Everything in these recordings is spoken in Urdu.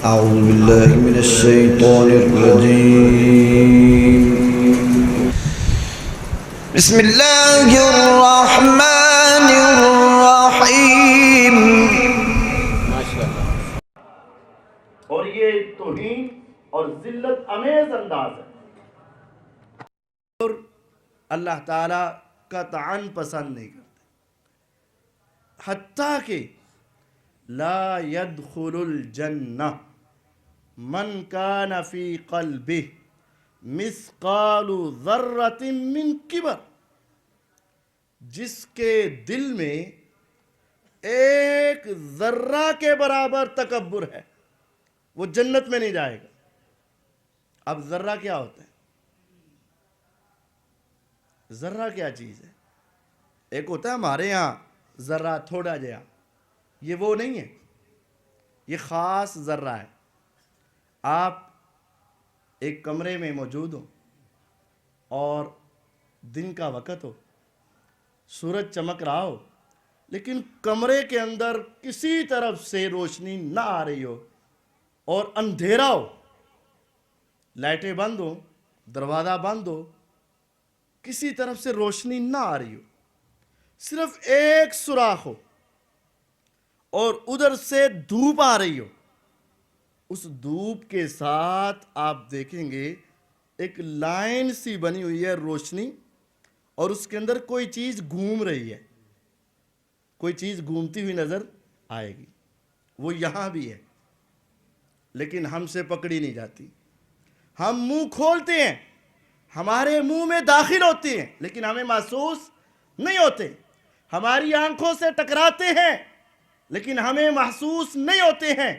أعوذ بالله من الشيطان الرجيم بسم الله الرحمن الرحيم اور یہ توہین اور ذلت امیز انداز ہے. اور اللہ تعالیٰ قطعاً پسند نہیں کرتے، حتیٰ کہ لا يدخل الجنہ من کان فی قلبہ مثقال ذرۃ من کبر، جس کے دل میں ایک ذرہ کے برابر تکبر ہے وہ جنت میں نہیں جائے گا. اب ذرہ کیا ہوتا ہے؟ ذرہ کیا چیز ہے؟ ایک ہوتا ہے ہمارے یہاں ذرہ تھوڑا جیا، یہ وہ نہیں ہے، یہ خاص ذرہ ہے. آپ ایک کمرے میں موجود ہو اور دن کا وقت ہو، سورج چمک رہا ہو، لیکن کمرے کے اندر کسی طرف سے روشنی نہ آ رہی ہو اور اندھیرا ہو، لائٹیں بند ہو، دروازہ بند ہو، کسی طرف سے روشنی نہ آ رہی ہو، صرف ایک سوراخ ہو اور ادھر سے دھوپ آ رہی ہو. اس دھوپ کے ساتھ آپ دیکھیں گے ایک لائن سی بنی ہوئی ہے روشنی، اور اس کے اندر کوئی چیز گھوم رہی ہے، کوئی چیز گھومتی ہوئی نظر آئے گی. وہ یہاں بھی ہے لیکن ہم سے پکڑی نہیں جاتی. ہم منہ کھولتے ہیں، ہمارے منہ میں داخل ہوتی ہیں لیکن ہمیں محسوس نہیں ہوتے. ہماری آنکھوں سے ٹکراتے ہیں لیکن ہمیں محسوس نہیں ہوتے ہیں.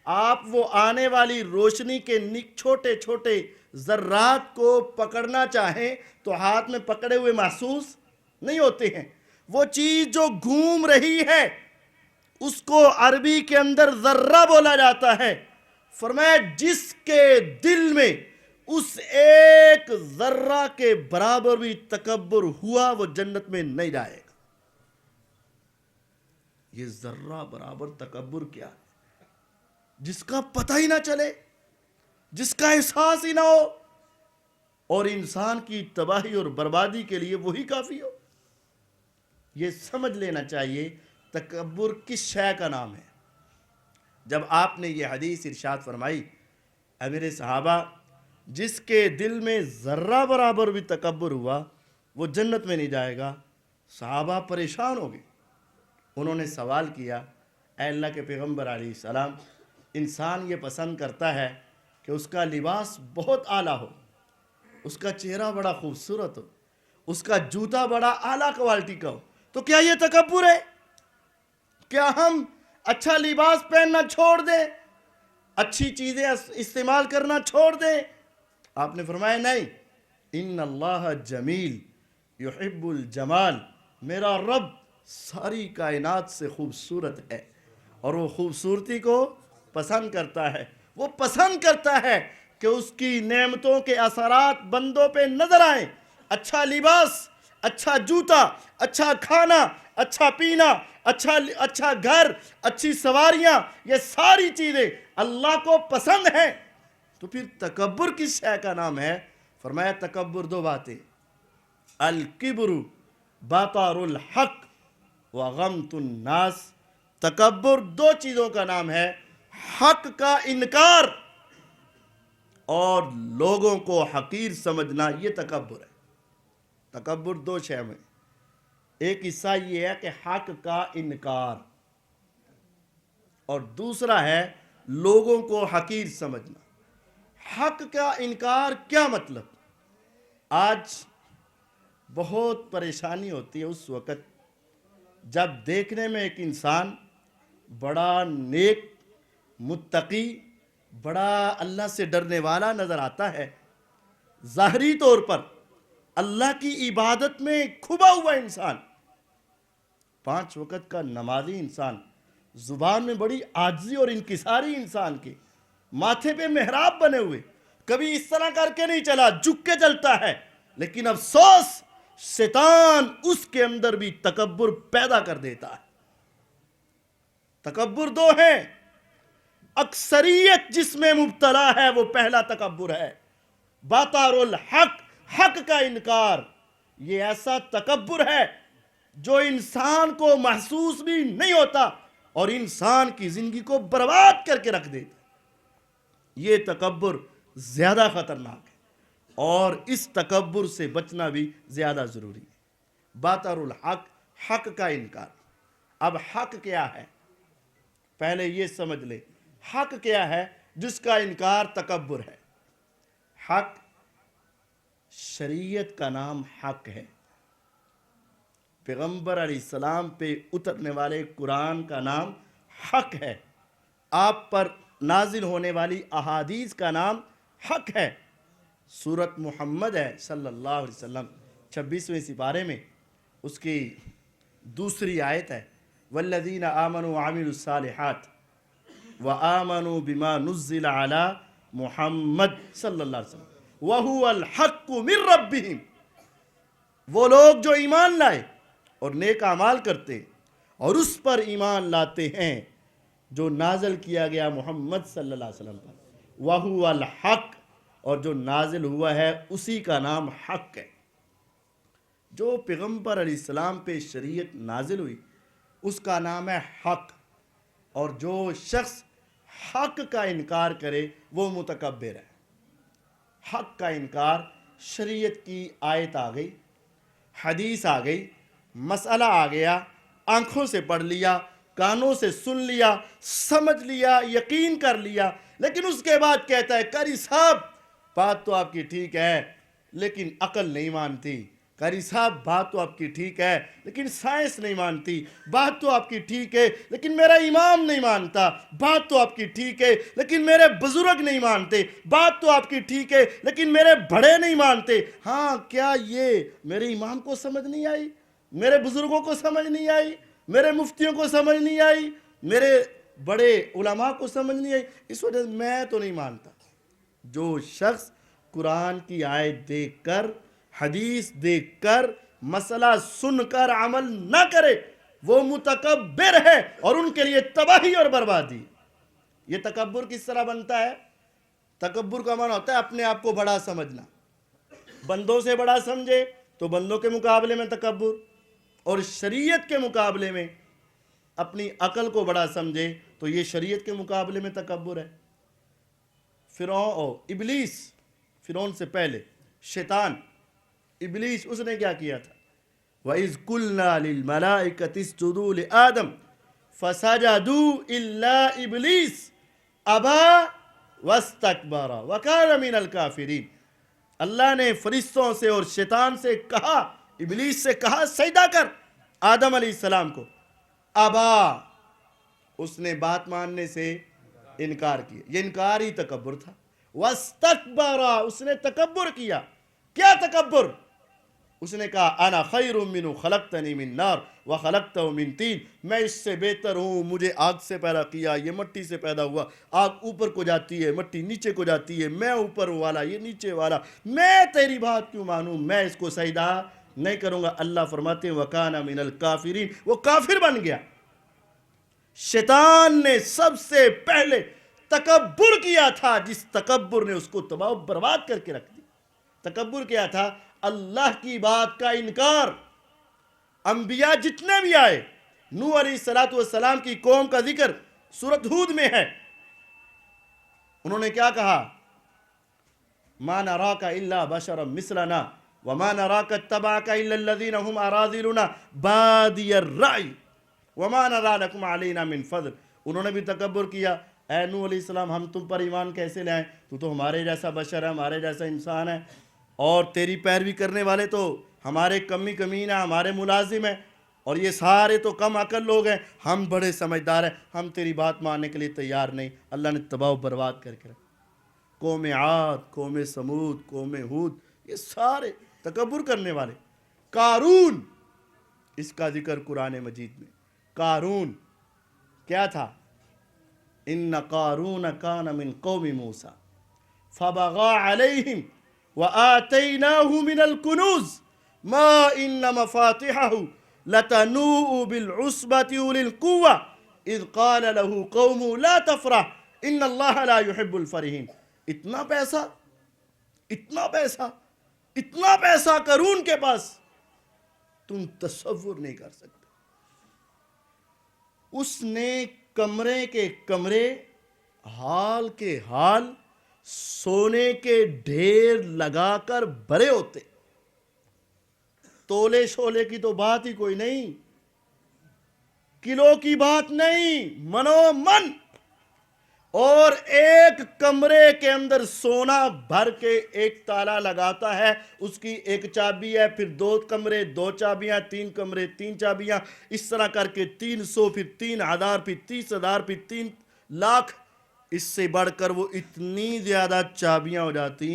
آپ وہ آنے والی روشنی کے چھوٹے چھوٹے ذرات کو پکڑنا چاہیں تو ہاتھ میں پکڑے ہوئے محسوس نہیں ہوتے ہیں. وہ چیز جو گھوم رہی ہے اس کو عربی کے اندر ذرہ بولا جاتا ہے. فرمایا جس کے دل میں اس ایک ذرہ کے برابر بھی تکبر ہوا وہ جنت میں نہیں جائے گا. یہ ذرہ برابر تکبر کیا ہے؟ جس کا پتہ ہی نہ چلے، جس کا احساس ہی نہ ہو، اور انسان کی تباہی اور بربادی کے لیے وہی کافی ہو. یہ سمجھ لینا چاہیے تکبر کس شے کا نام ہے. جب آپ نے یہ حدیث ارشاد فرمائی اے میرے صحابہ جس کے دل میں ذرہ برابر بھی تکبر ہوا وہ جنت میں نہیں جائے گا، صحابہ پریشان ہو گئے. انہوں نے سوال کیا اے اللہ کے پیغمبر علیہ السلام، انسان یہ پسند کرتا ہے کہ اس کا لباس بہت اعلیٰ ہو، اس کا چہرہ بڑا خوبصورت ہو، اس کا جوتا بڑا اعلیٰ کوالٹی کا ہو، تو کیا یہ تکبر ہے؟ کیا ہم اچھا لباس پہننا چھوڑ دیں، اچھی چیزیں استعمال کرنا چھوڑ دیں؟ آپ نے فرمایا نہیں، ان اللہ جمیل یحب الجمال، میرا رب ساری کائنات سے خوبصورت ہے اور وہ خوبصورتی کو پسند کرتا ہے. وہ پسند کرتا ہے کہ اس کی نعمتوں کے اثرات بندوں پہ نظر آئیں. اچھا لباس، اچھا جوتا، اچھا کھانا، اچھا پینا، اچھا گھر، اچھی سواریاں، یہ ساری چیزیں اللہ کو پسند ہیں. تو پھر تکبر کس شے کا نام ہے؟ فرمایا تکبر دو باتیں، الکبر بطر الحق وغمط الناس. تکبر دو چیزوں کا نام ہے، حق کا انکار اور لوگوں کو حقیر سمجھنا، یہ تکبر ہے. تکبر دو شے میں، ایک حصہ یہ ہے کہ حق کا انکار اور دوسرا ہے لوگوں کو حقیر سمجھنا. حق کا انکار کیا مطلب؟ آج بہت پریشانی ہوتی ہے اس وقت جب دیکھنے میں ایک انسان بڑا نیک، متقی، بڑا اللہ سے ڈرنے والا نظر آتا ہے، ظاہری طور پر اللہ کی عبادت میں کھبا ہوا انسان، 5 وقت کا نمازی انسان، زبان میں بڑی عاجزی اور انکساری انسان کے، ماتھے پہ محراب بنے ہوئے، کبھی اس طرح کر کے نہیں چلا، جھک کے چلتا ہے. لیکن افسوس شیطان اس کے اندر بھی تکبر پیدا کر دیتا ہے. تکبر دو ہیں، اکثریت جس میں مبتلا ہے وہ پہلا تکبر ہے. باطار الحق، حق کا انکار، یہ ایسا تکبر ہے جو انسان کو محسوس بھی نہیں ہوتا اور انسان کی زندگی کو برباد کر کے رکھ دیتا. یہ تکبر زیادہ خطرناک ہے اور اس تکبر سے بچنا بھی زیادہ ضروری ہے. باطار الحق، حق کا انکار. اب حق کیا ہے پہلے یہ سمجھ لے. حق کیا ہے جس کا انکار تکبر ہے؟ حق، شریعت کا نام حق ہے. پیغمبر علیہ السلام پہ اترنے والے قرآن کا نام حق ہے. آپ پر نازل ہونے والی احادیث کا نام حق ہے. سورت محمد ہے صلی اللہ علیہ وسلم 26ویں سپارے میں اس کی دوسری آیت ہے والذین آمنوا وعملوا الصالحات وآمنوا بما نزل علی محمد صلی اللہ علیہ وسلم وہو الحق من ربہم. وہ لوگ جو ایمان لائے اور نیک اعمال کرتے اور اس پر ایمان لاتے ہیں جو نازل کیا گیا محمد صلی اللہ علیہ وسلم پر. وہو الحق، اور جو نازل ہوا ہے اسی کا نام حق ہے. جو پیغمبر علیہ السلام پہ شریعت نازل ہوئی اس کا نام ہے حق. اور جو شخص حق کا انکار کرے وہ متکبر ہے. حق کا انکار، شریعت کی آیت آ گئی، حدیث آ گئی، مسئلہ آ گیا، آنکھوں سے پڑھ لیا، کانوں سے سن لیا، سمجھ لیا، یقین کر لیا، لیکن اس کے بعد کہتا ہے قاری صاحب بات تو آپ کی ٹھیک ہے لیکن عقل نہیں مانتی. قاری صاحب بات تو آپ کی ٹھیک ہے لیکن سائنس نہیں مانتی. بات تو آپ کی ٹھیک ہے لیکن میرا امام نہیں مانتا. بات تو آپ کی ٹھیک ہے لیکن میرے بزرگ نہیں مانتے. بات تو آپ کی ٹھیک ہے لیکن میرے بڑے نہیں مانتے. ہاں، کیا یہ میرے امام کو سمجھ نہیں آئی؟ میرے بزرگوں کو سمجھ نہیں آئی؟ میرے مفتیوں کو سمجھ نہیں آئی؟ میرے بڑے علماء کو سمجھ نہیں آئی؟ اس وجہ سے میں تو نہیں مانتا. جو شخص قرآن کی آیت دیکھ کر، حدیث دیکھ کر، مسئلہ سن کر عمل نہ کرے وہ متکبر ہے اور ان کے لیے تباہی اور بربادی. یہ تکبر کس طرح بنتا ہے؟ تکبر کا معنی ہوتا ہے اپنے آپ کو بڑا سمجھنا. بندوں سے بڑا سمجھے تو بندوں کے مقابلے میں تکبر، اور شریعت کے مقابلے میں اپنی عقل کو بڑا سمجھے تو یہ شریعت کے مقابلے میں تکبر ہے. ابلیس، فرعون سے پہلے شیطان ابلیس، اس نے کیا کیا تھا؟ وَإِذْ قُلْنَا لِلْمَلَائِكَةِ اسْجُدُوا لِآدَمَ فَسَجَدُوا إِلَّا إِبْلِيسَ أَبَى وَاسْتَكْبَرَ وَكَانَ مِنَ الْكَافِرِينَ. اللہ نے فرشتوں سے اور شیطان سے کہا، ابلیس سے کہا سجدہ کر آدم علیہ السلام کو. ابا، اس نے بات ماننے سے انکار کیا. یہ انکار ہی تکبر تھا. وَاسْتَكْبَرَ، اس نے تکبر کیا. کیا تکبر؟ اس نے کہا انا خیر منہ خلقتنی من نار وخلقتہ من طین، میں اس سے بہتر ہوں، مجھے آگ سے پیدا کیا، یہ مٹی سے پیدا ہوا. آگ اوپر کو جاتی ہے، مٹی نیچے کو جاتی ہے، میں اوپر والا، یہ نیچے والا، میں تیری بات کیوں مانوں؟ میں اس کو سجدہ نہیں کروں گا. اللہ فرماتے ہیں وَكَانَ مِنَ الْكَافِرِينَ، وہ کافر بن گیا. شیطان نے سب سے پہلے تکبر کیا تھا، جس تکبر نے اس کو تباہ و برباد کر کے رکھ دی. تکبر کیا تھا؟ اللہ کی بات کا انکار. انبیاء جتنے بھی آئے، نوح علیہ السلام کی قوم کا ذکر سورۃ ہود میں ہے. انہوں نے کیا کہا؟ مَا نَرَاكَ إِلَّا بَشَرًا مِثْلَنَا وَمَا نَرَاكَ اتَّبَعَكَ إِلَّا الَّذِينَ هُمْ أَرَاذِلُنَا بَادِيَ الرَّأْيِ وَمَا نَرَىٰ لَكُمْ عَلَيْنَا مِنْ فَضْلٍ. انہوں نے بھی تکبر کیا. اے نوح علیہ السلام، ہم تم پر ایمان کیسے لائیں؟ تو ہمارے جیسا بشر ہے، ہمارے جیسا انسان ہے، اور تیری پیروی کرنے والے تو ہمارے کمین ہیں، ہمارے ملازم ہیں، اور یہ سارے تو کم عقل لوگ ہیں، ہم بڑے سمجھدار ہیں، ہم تیری بات ماننے کے لیے تیار نہیں. اللہ نے تباہ و برباد کر کے رکھا. قوم عاد، قوم سمود، قوم ہود، یہ سارے تکبر کرنے والے. قارون، اس کا ذکر قرآن مجید میں. قارون کیا تھا؟ ان قارون کان من قوم موسیٰ فبغى علیہم وآتیناہ من الکنوز ما ان مفاتحہ لتنوء بالعصبة اولي القوة اذ قال له قوم لا تفرح ان اللہ لا يحب الفرحین. اتنا پیسہ، اتنا پیسہ، اتنا پیسہ قارون کے پاس، تم تصور نہیں کر سکتے. اس نے کمرے کے کمرے، حال کے حال، سونے کے ڈھیر لگا کر بھرے ہوتے. تولے شولے کی تو بات ہی کوئی نہیں، کلو کی بات نہیں، منو من. اور ایک کمرے کے اندر سونا بھر کے ایک تالا لگاتا ہے، اس کی ایک چابی ہے، پھر 2 کمرے 2 چابیاں، 3 کمرے 3 چابیاں، اس طرح کر کے 300، پھر 3000، پھر 30,000، پھر 3 لاکھ. اس سے بڑھ کر وہ اتنی زیادہ چابیاں ہو جاتی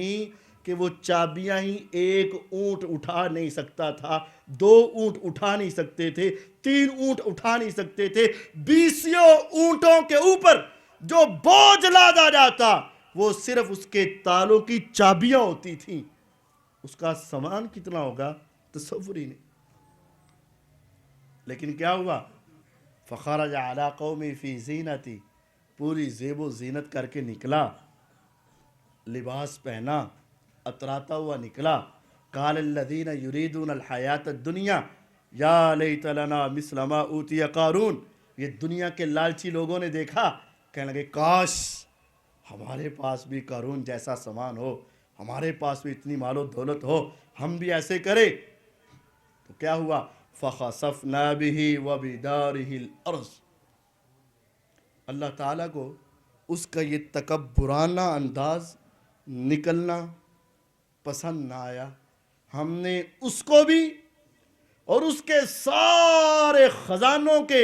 کہ وہ چابیاں ہی ایک اونٹ اٹھا نہیں سکتا تھا، 2 اونٹ اٹھا نہیں سکتے تھے، 3 اونٹ اٹھا نہیں سکتے تھے. 20 اونٹوں کے اوپر جو بوجھ لادا جاتا وہ صرف اس کے تالوں کی چابیاں ہوتی تھیں. اس کا سامان کتنا ہوگا تصور ہی نہیں. لیکن کیا ہوا؟ فخرج علی قومی فی زینتی، پوری زیب و زینت کر کے نکلا، لباس پہنا، اتراتا ہوا نکلا. قال الذین یریدون الحیات الدنیا یا لیت لنا مثل ما اوتی قارون. یہ دنیا کے لالچی لوگوں نے دیکھا، کہنے لگے کاش ہمارے پاس بھی قارون جیسا سامان ہو، ہمارے پاس بھی اتنی مال و دولت ہو، ہم بھی ایسے کریں. تو کیا ہوا؟ فخسفنا به وبداره الارض. اللہ تعالیٰ کو اس کا یہ تکبرانہ انداز نکلنا پسند نہ آیا. ہم نے اس کو بھی اور اس کے سارے خزانوں کے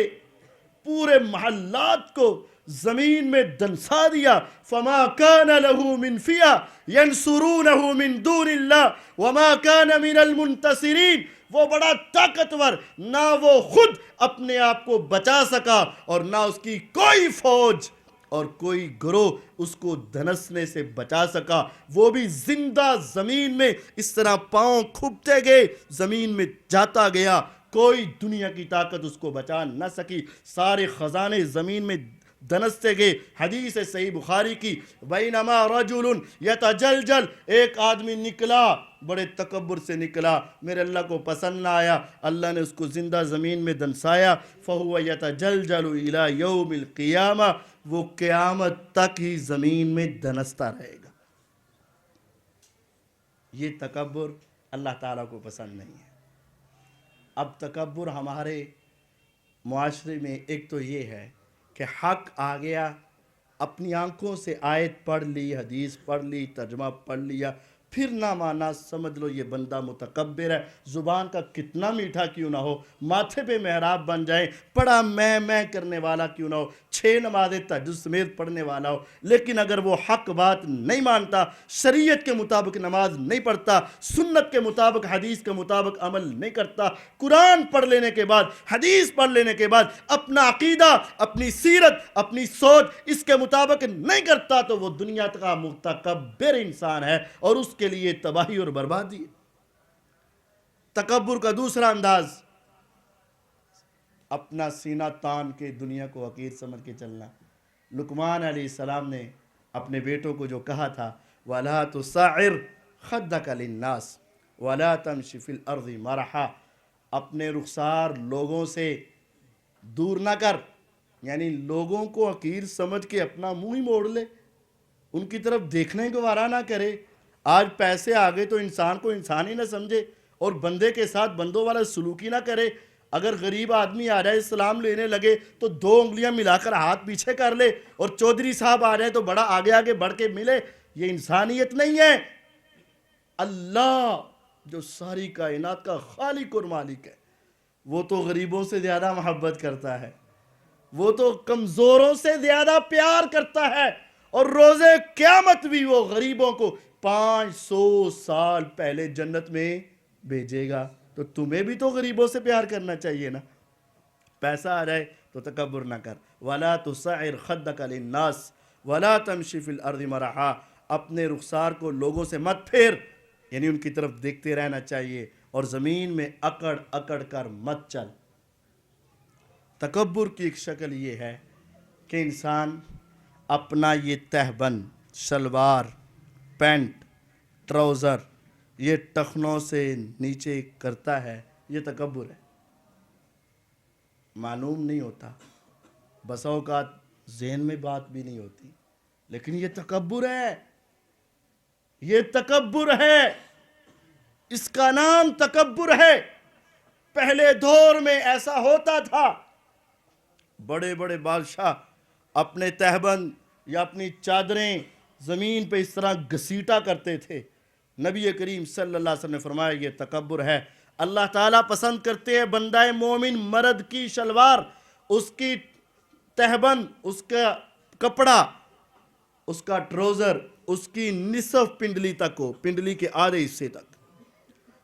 پورے محلات کو زمین میں دنسا دیا. فما كان له من فئة ينصرونه من دون الله وما كان من المنتصرین. وہ بڑا طاقتور، نہ وہ خود اپنے آپ کو بچا سکا اور نہ اس کی کوئی فوج اور کوئی گروہ اس کو دھنسنے سے بچا سکا. وہ بھی زندہ زمین میں اس طرح پاؤں کھپتے گئے، زمین میں جاتا گیا، کوئی دنیا کی طاقت اس کو بچا نہ سکی. سارے خزانے زمین میں دنستے گئے. حدیث صحیح بخاری کی، بینما رجل یتجلجل، ایک آدمی نکلا، بڑے تکبر سے نکلا، میرے اللہ کو پسند نہ آیا، اللہ نے اس کو زندہ زمین میں دنسایا. فہو یتجلجل الی یوم القیامہ، وہ قیامت تک ہی زمین میں دنستا رہے گا. یہ تکبر اللہ تعالیٰ کو پسند نہیں ہے. اب تکبر ہمارے معاشرے میں ایک تو یہ ہے کہ حق آ گیا، اپنی آنکھوں سے آیت پڑھ لی، حدیث پڑھ لی، ترجمہ پڑھ لیا، پھر نہ مانا، سمجھ لو یہ بندہ متکبر ہے. زبان کا کتنا میٹھا کیوں نہ ہو، ماتھے پہ محراب بن جائیں، پڑا میں کرنے والا کیوں نہ ہو، 6 نمازیں تہجد سمیت پڑھنے والا ہو، لیکن اگر وہ حق بات نہیں مانتا، شریعت کے مطابق نماز نہیں پڑھتا، سنت کے مطابق، حدیث کے مطابق عمل نہیں کرتا، قرآن پڑھ لینے کے بعد، حدیث پڑھ لینے کے بعد اپنا عقیدہ، اپنی سیرت، اپنی سوچ اس کے مطابق نہیں کرتا، تو وہ دنیا کا متکبر انسان ہے اور اس کے لیے تباہی اور بربادی ہے. تکبر کا دوسرا انداز، اپنا سینہ تان کے دنیا کو حقیر سمجھ کے چلنا. لقمان علیہ السلام نے اپنے بیٹوں کو جو کہا تھا، وَلَا تُسَعِّرْ خَدَّكَ لِلنَّاسِ وَلَا تَمْشِ فِي الْأَرْضِ مَرَحًا. اپنے رخسار لوگوں سے دور نہ کر، یعنی لوگوں کو حقیر سمجھ کے اپنا منہ ہی موڑ لے، ان کی طرف دیکھنے کو وارا نہ کرے. آج پیسے آگے تو انسان کو انسان ہی نہ سمجھے اور بندے کے ساتھ بندوں والا سلوک ہی نہ کرے. اگر غریب آدمی آ جائے اسلام لینے لگے تو 2 انگلیاں ملا کر ہاتھ پیچھے کر لے، اور چودھری صاحب آ جائے تو بڑا آگے بڑھ کے ملے. یہ انسانیت نہیں ہے. اللہ جو ساری کائنات کا خالق اور مالک ہے، وہ تو غریبوں سے زیادہ محبت کرتا ہے، وہ تو کمزوروں سے زیادہ پیار کرتا ہے، اور روز قیامت بھی وہ غریبوں کو 500 سال پہلے جنت میں بھیجے گا. تو تمہیں بھی تو غریبوں سے پیار کرنا چاہیے نا. پیسہ آ جائے تو تکبر نہ کر. وَلَا تُسَعِّرْ خَدَّكَ لِلنَّاسِ وَلَا تَمْشِ فِي الْأَرْضِ مَرَحًا. اپنے رخسار کو لوگوں سے مت پھیر، یعنی ان کی طرف دیکھتے رہنا چاہیے، اور زمین میں اکڑ اکڑ کر مت چل. تکبر کی ایک شکل یہ ہے کہ انسان اپنا یہ تہبند، شلوار، پینٹ، ٹراؤزر یہ ٹخنوں سے نیچے کرتا ہے، یہ تکبر ہے۔ معلوم نہیں ہوتا، بسا اوقات ذہن میں بات بھی نہیں ہوتی، لیکن یہ تکبر ہے، یہ تکبر ہے، اس کا نام تکبر ہے۔ پہلے دور میں ایسا ہوتا تھا، بڑے بڑے بادشاہ اپنے تہبند یا اپنی چادریں زمین پہ اس طرح گھسیٹا کرتے تھے۔ نبی کریم صلی اللہ علیہ وسلم نے فرمایا یہ تکبر ہے۔ اللہ تعالیٰ پسند کرتے ہیں بندہ مومن مرد کی شلوار، اس کی تہبند، اس کا کپڑا، اس کا ٹراؤزر، اس کی نصف پنڈلی تک ہو، پنڈلی کے آدھے حصے تک۔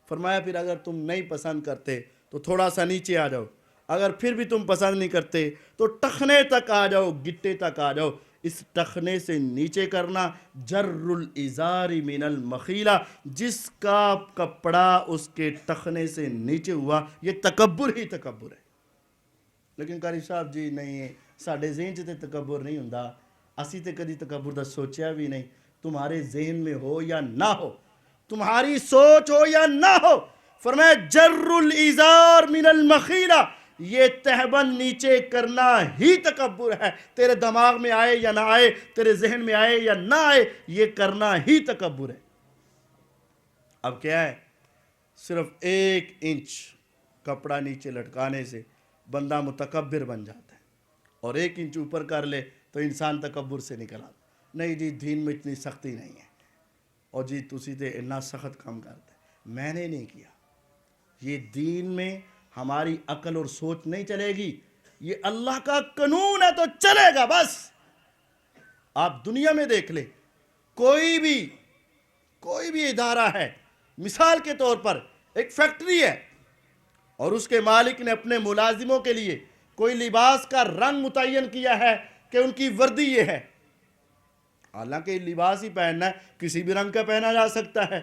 فرمایا پھر اگر تم نہیں پسند کرتے تو تھوڑا سا نیچے آ جاؤ، اگر پھر بھی تم پسند نہیں کرتے تو ٹخنے تک آ جاؤ، گٹے تک آ جاؤ۔ اس ٹخنے سے نیچے کرنا جر الازار من المخیلہ، جس کا کپڑا اس کے ٹخنے سے نیچے ہوا یہ تکبر ہی تکبر ہے۔ لیکن قاری صاحب جی نہیں، ساڈے ذہن چ تے تکبر نہیں ہوندا، اسی تے کدی تکبر دا سوچیا بھی نہیں۔ تمہارے ذہن میں ہو یا نہ ہو، تمہاری سوچ ہو یا نہ ہو، فرمایا جر الازار من المخیلہ، یہ تہبند نیچے کرنا ہی تکبر ہے۔ تیرے دماغ میں آئے یا نہ آئے، تیرے ذہن میں آئے یا نہ آئے، یہ کرنا ہی تکبر ہے۔ اب کیا ہے، صرف 1 انچ کپڑا نیچے لٹکانے سے بندہ متکبر بن جاتا ہے، اور 1 انچ اوپر کر لے تو انسان تکبر سے نکل آتا ہے۔ نہیں جی دین میں اتنی سختی نہیں ہے، اور جی تسی تے اتنا سخت کام کرتے ہیں، میں نے نہیں کیا۔ یہ دین میں ہماری عقل اور سوچ نہیں چلے گی، یہ اللہ کا قانون ہے تو چلے گا بس۔ آپ دنیا میں دیکھ لیں، کوئی بھی ادارہ ہے، مثال کے طور پر ایک فیکٹری ہے، اور اس کے مالک نے اپنے ملازموں کے لیے کوئی لباس کا رنگ متعین کیا ہے کہ ان کی وردی یہ ہے۔ حالانکہ لباس ہی پہننا ہے، کسی بھی رنگ کا پہنا جا سکتا ہے،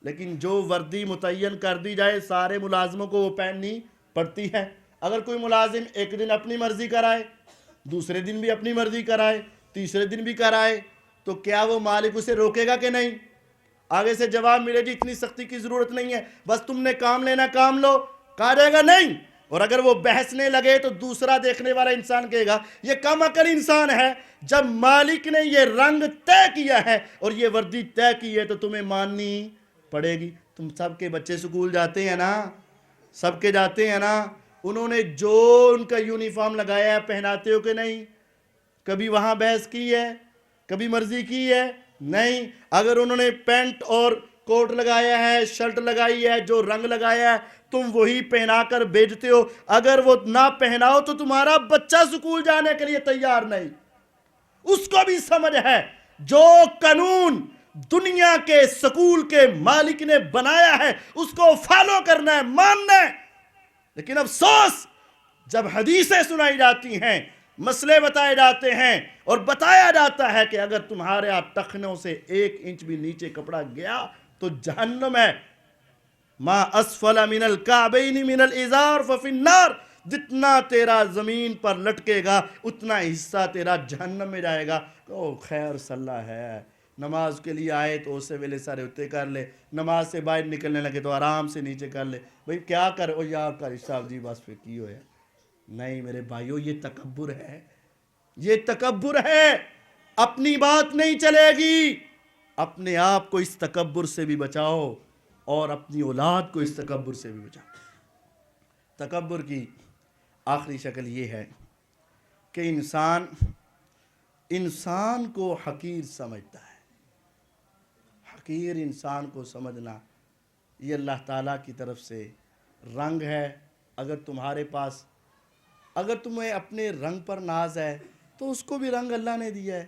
لیکن جو وردی متعین کر دی جائے سارے ملازموں کو وہ پہننی پڑتی ہے۔ اگر کوئی ملازم ایک دن اپنی مرضی کرائے، دوسرے دن بھی اپنی مرضی کرائے، تیسرے دن بھی کرائے، تو کیا وہ مالک اسے روکے گا کہ نہیں؟ آگے سے جواب ملے جی اتنی سختی کی ضرورت نہیں ہے، بس تم نے کام لینا کام لو، کہا جائے گا نہیں۔ اور اگر وہ بحثنے لگے تو دوسرا دیکھنے والا انسان کہے گا یہ کم عقل انسان ہے، جب مالک نے یہ رنگ طے کیا ہے اور یہ وردی طے کی ہے تو تمہیں ماننی پڑے گی۔ تم سب کے بچے سکول جاتے ہیں نا، سب کے جاتے ہیں نا، انہوں نے جو ان کا یونیفارم لگایا ہے پہناتے ہو کہ نہیں؟ کبھی وہاں بحث کی ہے؟ کبھی مرضی کی ہے؟ نہیں۔ اگر انہوں نے پینٹ اور کوٹ لگایا ہے، شرٹ لگائی ہے، جو رنگ لگایا ہے تم وہی پہنا کر بھیجتے ہو، اگر وہ نہ پہناؤ تو تمہارا بچہ سکول جانے کے لیے تیار نہیں۔ اس کو بھی سمجھ ہے جو قانون دنیا کے سکول کے مالک نے بنایا ہے اس کو فالو کرنا ہے، ماننا ہے۔ لیکن افسوس جب حدیثیں سنائی جاتی ہیں، مسئلے بتائے جاتے ہیں، اور بتایا جاتا ہے کہ اگر تمہارے ہاتھ ٹخنوں سے 1 انچ بھی نیچے کپڑا گیا تو جہنم ہے۔ ما اسفل من الکعبین من الازار ففی النار، جتنا تیرا زمین پر لٹکے گا اتنا حصہ تیرا جہنم میں جائے گا۔ او خیر صلاح ہے، نماز کے لیے آئے تو اسے ویلے سارے اتے کر لے، نماز سے باہر نکلنے لگے تو آرام سے نیچے کر لے۔ بھئی کیا کر او یار قاری صاحب جی بس پھر کی ہویا؟ نہیں میرے بھائیو، یہ تکبر ہے، یہ تکبر ہے۔ اپنی بات نہیں چلے گی، اپنے آپ کو اس تکبر سے بھی بچاؤ اور اپنی اولاد کو اس تکبر سے بھی بچاؤ۔ تکبر کی آخری شکل یہ ہے کہ انسان کو حقیر سمجھتا ہے۔ حقیر انسان کو سمجھنا یہ اللہ تعالیٰ کی طرف سے رنگ ہے۔ اگر تمہارے پاس، اگر تمہیں اپنے رنگ پر ناز ہے تو اس کو بھی رنگ اللہ نے دیا ہے،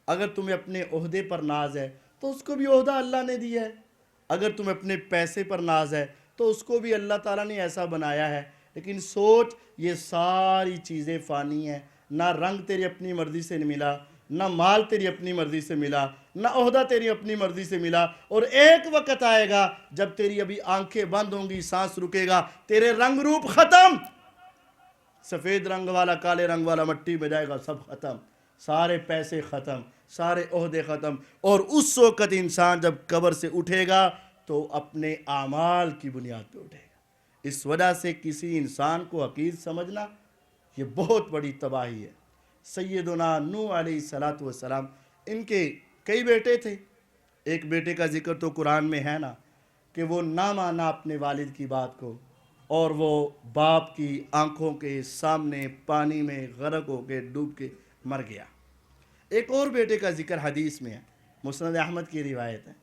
اگر تمہیں اپنے عہدے پر ناز ہے تو اس کو بھی عہدہ اللہ نے دیا ہے، اگر تمہیں اپنے پیسے پر ناز ہے تو اس کو بھی اللہ تعالیٰ نے ایسا بنایا ہے۔ لیکن سوچ یہ ساری چیزیں فانی ہیں، نہ رنگ تیری اپنی مرضی سے ملا، نہ مال تیری اپنی مرضی سے ملا، نہ عہدہ تیری اپنی مرضی سے ملا، اور ایک وقت آئے گا جب تیری ابھی آنکھیں بند ہوں گی، سانس رکے گا، تیرے رنگ روپ ختم، سفید رنگ والا، کالے رنگ والا مٹی میں جائے گا، سب ختم۔ سارے پیسے ختم، سارے عہدے ختم، اور اس وقت انسان جب قبر سے اٹھے گا تو اپنے اعمال کی بنیاد پہ اٹھے گا۔ اس وجہ سے کسی انسان کو حقیر سمجھنا یہ بہت بڑی تباہی ہے۔ سیدنا نوح علیہ السلام، ان کے کئی بیٹے تھے، ایک بیٹے کا ذکر تو قرآن میں ہے نا کہ وہ نہ مانا اپنے والد کی بات کو، اور وہ باپ کی آنکھوں کے سامنے پانی میں غرق ہو کے ڈوب کے مر گیا۔ ایک اور بیٹے کا ذکر حدیث میں ہے، مسند احمد کی روایت ہے۔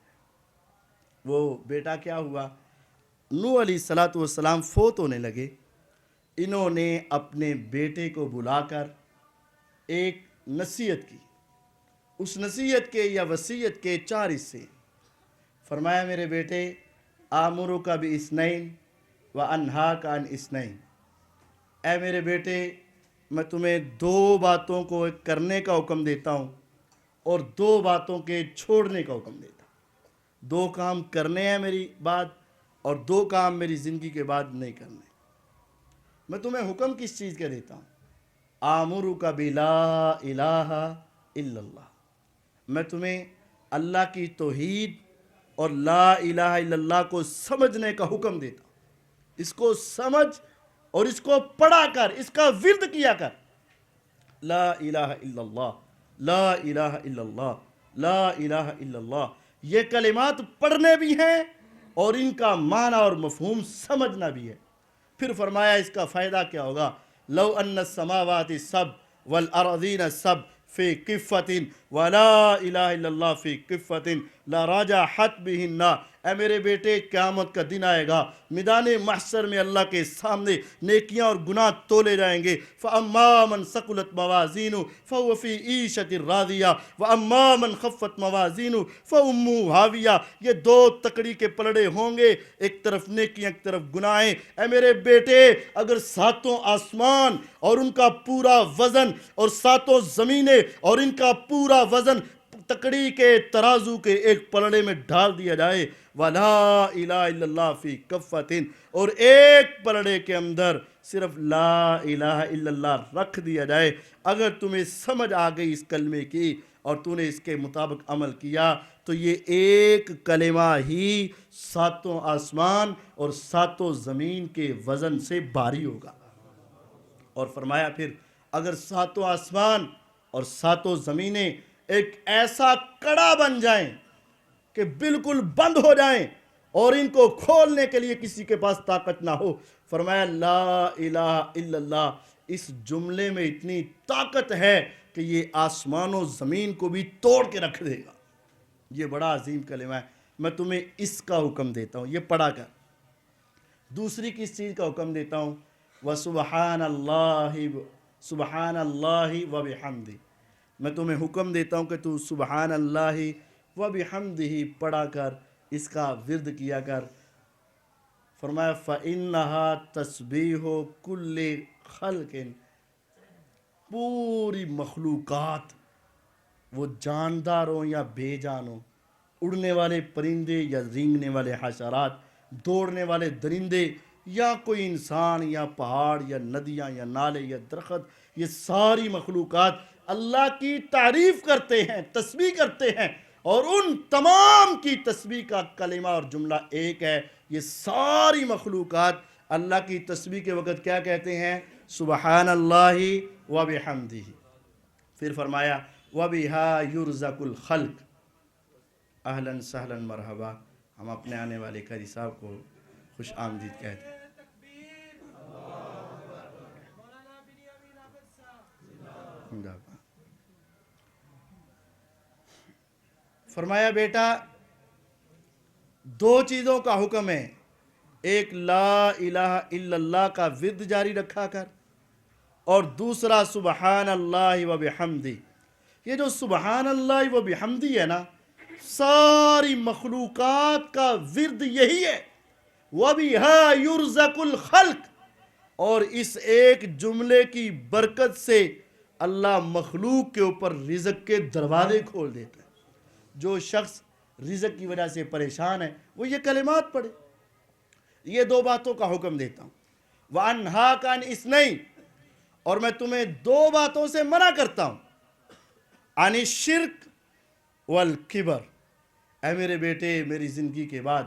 وہ بیٹا کیا ہوا، نوح علیہ السلام فوت ہونے لگے، انہوں نے اپنے بیٹے کو بلا کر ایک نصیحت کی۔ اس نصیحت کے یا وصیت کے 4 حصے۔ فرمایا میرے بیٹے، آمرک باثنین وانہاک عن اثنین، اے میرے بیٹے میں تمہیں 2 باتوں کو کرنے کا حکم دیتا ہوں اور 2 باتوں کے چھوڑنے کا حکم دیتا ہوں۔ 2 کام کرنے ہیں میری بات، اور 2 کام میری زندگی کے بعد نہیں کرنے۔ میں تمہیں حکم کس چیز کا دیتا ہوں؟ آمرک بلا الہ الا اللہ، میں تمہیں اللہ کی توحید اور لا الہ الا اللہ کو سمجھنے کا حکم دیتا ہوں۔ اس کو سمجھ اور اس کو پڑھا کر، اس کا ورد کیا کر، لا الہ الا اللہ، لا الہ الا اللہ، لا الہ الا اللہ۔ یہ کلمات پڑھنے بھی ہیں اور ان کا معنی اور مفہوم سمجھنا بھی ہے۔ پھر فرمایا اس کا فائدہ کیا ہوگا، لو ان السماوات السبع والارضین السبع فی کفۃ ولا الہ الا اللہ فی کفۃ لراجحت بہن۔ اے میرے بیٹے قیامت کا دن آئے گا، میدان محشر میں اللہ کے سامنے نیکیاں اور گناہ تولے جائیں گے۔ فَأَمَّا مَنْ ثَقُلَتْ مَوَازِينُهُ فَهُوَ فِي عِيشَةٍ رَاضِيَةٍ وَأَمَّا مَنْ خَفَّتْ مَوَازِينُهُ فَأُمُّهُ هَاوِيَةٌ۔ یہ 2 تکڑی کے پلڑے ہوں گے، ایک طرف نیکیاں ایک طرف گناہیں۔ اے میرے بیٹے اگر 7 آسمان اور ان کا پورا وزن اور 7 زمینیں اور ان کا پورا وزن تکڑی کے ترازو کے ایک پلڑے میں ڈال دیا جائے، وَلَا إِلَهَ إِلَّا اللَّهُ فِي كَفَّةٍ، اور ایک پلڑے کے اندر صرف لا الہ الا اللہ رکھ دیا جائے، اگر تمہیں سمجھ آ گئی اس کلمے کی اور تو نے اس کے مطابق عمل کیا تو یہ ایک کلمہ ہی 7 آسمان اور 7 زمین کے وزن سے بھاری ہوگا۔ اور فرمایا پھر اگر 7 آسمان اور 7 زمینیں ایک ایسا کڑا بن جائیں کہ بالکل بند ہو جائیں اور ان کو کھولنے کے لیے کسی کے پاس طاقت نہ ہو، فرمایا لا الہ الا اللہ، اس جملے میں اتنی طاقت ہے کہ یہ آسمان و زمین کو بھی توڑ کے رکھ دے گا۔ یہ بڑا عظیم کلمہ ہے، میں تمہیں اس کا حکم دیتا ہوں، یہ پڑھا کر۔ دوسری کس چیز کا حکم دیتا ہوں، وَسُبْحَانَ اللَّهِ سبحان اللہ وبحمدہ، میں تمہیں حکم دیتا ہوں کہ تو سبحان اللہ وبحمدہ پڑھا کر، اس کا ورد کیا کر۔ فرمایا فَإِنَّهَا تَسْبِیحُ كُلِّ خَلْقٍ، پوری مخلوقات، وہ جاندار ہوں یا بے جان ہوں، اڑنے والے پرندے یا رینگنے والے حشرات، دوڑنے والے درندے، یا کوئی انسان یا پہاڑ یا ندیاں یا نالے یا درخت، یہ ساری مخلوقات اللہ کی تعریف کرتے ہیں، تسبیح کرتے ہیں، اور ان تمام کی تسبیح کا کلمہ اور جملہ ایک ہے۔ یہ ساری مخلوقات اللہ کی تسبیح کے وقت کیا کہتے ہیں؟ سبحان اللہ وبحمدہ۔ پھر فرمایا وَبِهَا يُرْزَقُ الْخَلْقِ، اہلاً سہلاً مرحبا، ہم اپنے آنے والے قاری صاحب کو خوش آمدید کہتے ہیں۔ فرمایا بیٹا 2 چیزوں کا حکم ہے، ایک لا الہ الا اللہ کا ورد جاری رکھا کر، اور دوسرا سبحان اللہ وبحمدہ۔ یہ جو سبحان اللہ وبحمدہ ہے نا، ساری مخلوقات کا ورد یہی ہے، وَبِهَا يُرْزَقُ الْخَلْقِ، اور اس ایک جملے کی برکت سے اللہ مخلوق کے اوپر رزق کے دروازے کھول دیتا ہے۔ جو شخص رزق کی وجہ سے پریشان ہے وہ یہ کلمات پڑھے۔ یہ 2 باتوں کا حکم دیتا ہوں، وَأَنْهَاكَ عَنْ اثْنَيْنِ، اور میں تمہیں 2 باتوں سے منع کرتا ہوں۔ عن الشرک والکبر، اے میرے بیٹے میری زندگی کے بعد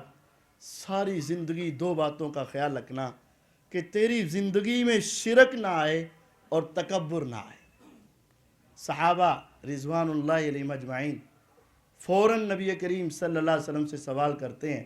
ساری زندگی دو باتوں کا خیال رکھنا کہ تیری زندگی میں شرک نہ آئے اور تکبر نہ آئے۔ صحابہ رضوان اللہ علیہم اجمعین فوراً نبی کریم صلی اللہ علیہ وسلم سے سوال کرتے ہیں،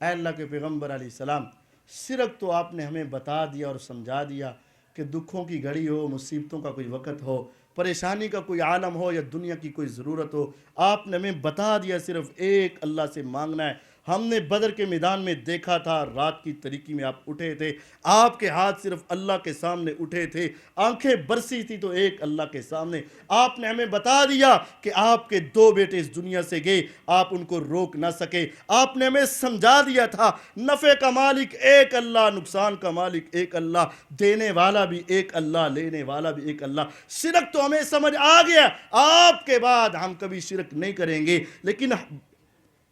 اے اللہ کے پیغمبر علیہ السلام، شرک تو آپ نے ہمیں بتا دیا اور سمجھا دیا کہ دکھوں کی گھڑی ہو، مصیبتوں کا کوئی وقت ہو، پریشانی کا کوئی عالم ہو یا دنیا کی کوئی ضرورت ہو، آپ نے ہمیں بتا دیا صرف ایک اللہ سے مانگنا ہے۔ ہم نے بدر کے میدان میں دیکھا تھا، رات کی تاریکی میں آپ اٹھے تھے، آپ کے ہاتھ صرف اللہ کے سامنے اٹھے تھے، آنکھیں برسی تھی تو ایک اللہ کے سامنے۔ آپ نے ہمیں بتا دیا کہ آپ کے دو بیٹے اس دنیا سے گئے، آپ ان کو روک نہ سکے۔ آپ نے ہمیں سمجھا دیا تھا نفع کا مالک ایک اللہ، نقصان کا مالک ایک اللہ، دینے والا بھی ایک اللہ، لینے والا بھی ایک اللہ۔ شرک تو ہمیں سمجھ آ گیا، آپ کے بعد ہم کبھی شرک نہیں کریں گے، لیکن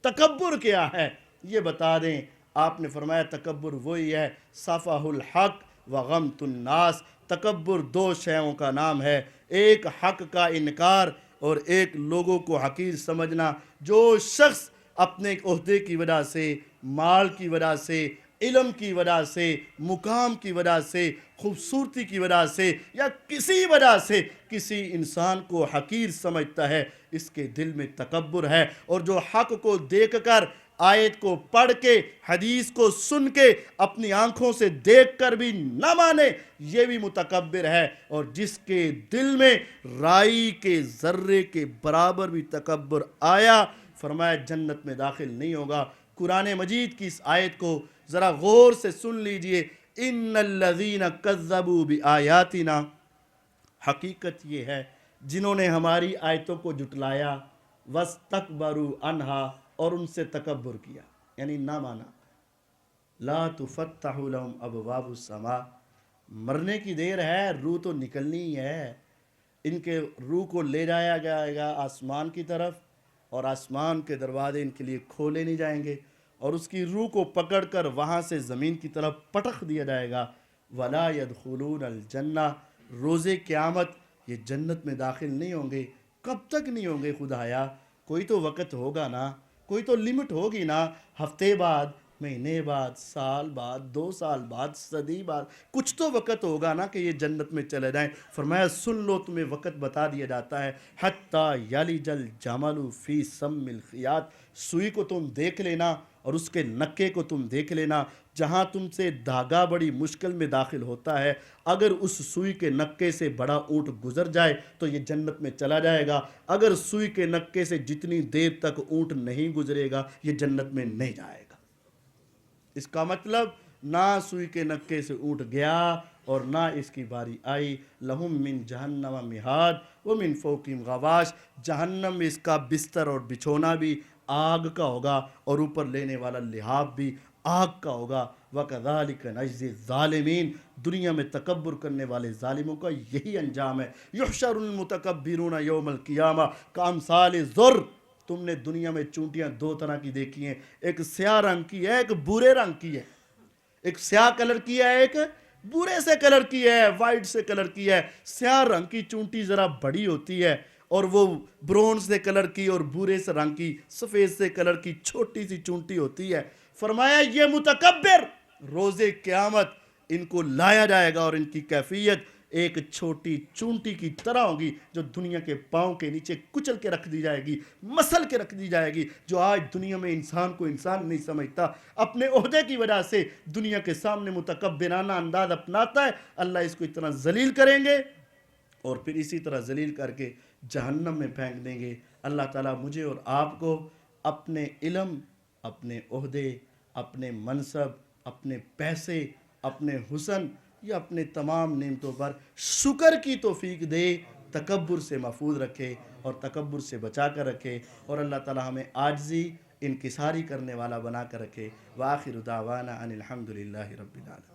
تکبر کیا ہے یہ بتا دیں۔ آپ نے فرمایا تکبر وہی ہے صفح الحق وغمت الناس، تکبر دو شیوں کا نام ہے، ایک حق کا انکار اور ایک لوگوں کو حقیر سمجھنا۔ جو شخص اپنے عہدے کی وجہ سے، مال کی وجہ سے، علم کی وجہ سے، مقام کی وجہ سے، خوبصورتی کی وجہ سے یا کسی وجہ سے کسی انسان کو حقیر سمجھتا ہے، اس کے دل میں تکبر ہے۔ اور جو حق کو دیکھ کر، آیت کو پڑھ کے، حدیث کو سن کے، اپنی آنکھوں سے دیکھ کر بھی نہ مانے، یہ بھی متکبر ہے۔ اور جس کے دل میں رائی کے ذرے کے برابر بھی تکبر آیا، فرمایا جنت میں داخل نہیں ہوگا۔ قرآن مجید کی اس آیت کو ذرا غور سے سن لیجئے، ان الذین کذبوا بآیاتنا، حقیقت یہ ہے جنہوں نے ہماری آیتوں کو جھٹلایا، واستکبروا عنہا، اور ان سے تکبر کیا، یعنی نہ مانا، لا تفتح لهم ابواب السماء، مرنے کی دیر ہے، روح تو نکلنی ہی ہے، ان کے روح کو لے جایا جائے گا آسمان کی طرف، اور آسمان کے دروازے ان کے لیے کھولے نہیں جائیں گے، اور اس کی روح کو پکڑ کر وہاں سے زمین کی طرف پٹخ دیا جائے گا۔ ولا يدخلون الجنہ، روز قیامت یہ جنت میں داخل نہیں ہوں گے۔ کب تک نہیں ہوں گے خدایا؟ کوئی تو وقت ہوگا نا، کوئی تو لمٹ ہوگی نا، ہفتے بعد، مہینے بعد، سال بعد، 2 سال بعد، صدی بعد، کچھ تو وقت ہوگا نا کہ یہ جنت میں چلے جائیں۔ فرمایا سن لو، تمہیں وقت بتا دیا جاتا ہے، حتیٰ یلج الجمل فی سم الخیاط، سوئی کو تم دیکھ لینا اور اس کے نکے کو تم دیکھ لینا، جہاں تم سے دھاگا بڑی مشکل میں داخل ہوتا ہے، اگر اس سوئی کے نکے سے بڑا اونٹ گزر جائے تو یہ جنت میں چلا جائے گا، اگر سوئی کے نکے سے جتنی دیر تک اونٹ نہیں گزرے گا یہ جنت میں نہیں جائے گا۔ اس کا مطلب نہ سوئی کے نکے سے اونٹ گیا اور نہ اس کی باری آئی۔ لہم من جہنم مہاد ومن فوقہم غواش، جہنم میں اس کا بستر اور بچھونا بھی آگ کا ہوگا اور اوپر لینے والا لحاف بھی آگ کا ہوگا۔ وَكَذَلِكَ نَجْزِي الظَّالِمِينَ، دنیا میں تکبر کرنے والے ظالموں کا یہی انجام ہے۔ يُحْشَرُ الْمُتَكَبِّرُونَ يَوْمَ الْقِيَامَةِ كَأَمْثَالِ الزُّرِّ، تم نے دنیا میں چونٹیاں دو طرح کی دیکھی ہیں، ایک سیاہ رنگ کی ہے، ایک بھورے رنگ کی ہے، ایک سیاہ کلر کی ہے، ایک بھورے سے کلر کی ہے، وائٹ سے کلر کی ہے۔ سیاہ رنگ کی چونٹی ذرا بڑی ہوتی ہے اور وہ برونز سے کلر کی اور بھورے سے رنگ کی سفید سے کلر کی چھوٹی سی چونٹی ہوتی ہے۔ فرمایا یہ متکبر روز قیامت ان کو لایا جائے گا اور ان کی کیفیت ایک چھوٹی چونٹی کی طرح ہوگی جو دنیا کے پاؤں کے نیچے کچل کے رکھ دی جائے گی، مسل کے رکھ دی جائے گی۔ جو آج دنیا میں انسان کو انسان نہیں سمجھتا، اپنے عہدے کی وجہ سے دنیا کے سامنے متکبرانہ انداز اپناتا ہے، اللہ اس کو اتنا ذلیل کریں گے اور پھر اسی طرح ذلیل کر کے جہنم میں پھینک دیں گے۔ اللہ تعالیٰ مجھے اور آپ کو اپنے علم، اپنے عہدے، اپنے منصب، اپنے پیسے، اپنے حسن یا اپنے تمام نعمتوں پر شکر کی توفیق دے، تکبر سے محفوظ رکھے اور تکبر سے بچا کر رکھے، اور اللہ تعالیٰ ہمیں عاجزی انکساری کرنے والا بنا کر رکھے۔ وآخر دعوانا ان الحمد للہ رب العالمین۔